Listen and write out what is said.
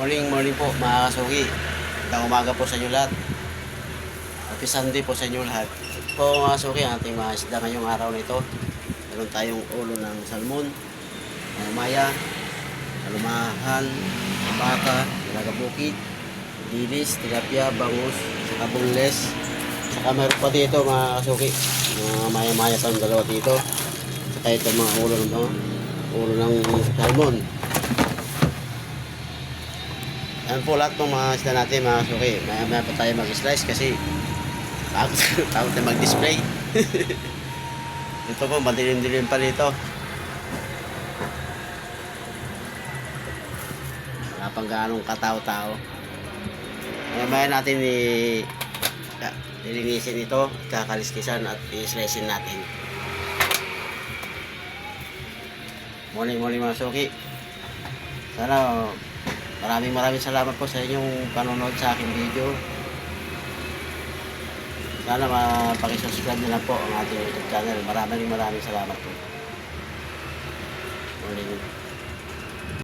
Morning po mga kasugi. Magandang umaga po sa inyo lahat. Happy Sunday po sa inyo lahat. Ito po mga kasugi, ang ating mga isda ngayong araw na ito. Meron tayong ulo ng salmon, maya, alumahan, baka, nilaga bukid, dilis, tilapia, bangus, saka bunles. Saka meron pa dito mga kasugi, mga maya-maya pa yung dalawa dito. Saka ito mga ulo ng salmon. Yan po lahat ng mga isda natin mga suki. Maya pa tayo mag-slice kasi takot na mag-display. Ito po, madilim-dilim pa dito. Wala pang ganong katao-tao. Maya natin nilinisin ito, kakaliskisan at i-slicein natin. Morning mga suki. Sana maraming salamat po sa inyong panonood sa aking video. Sana mapakisubscribe nyo lang po ang ating YouTube channel. Maraming salamat po. Morning.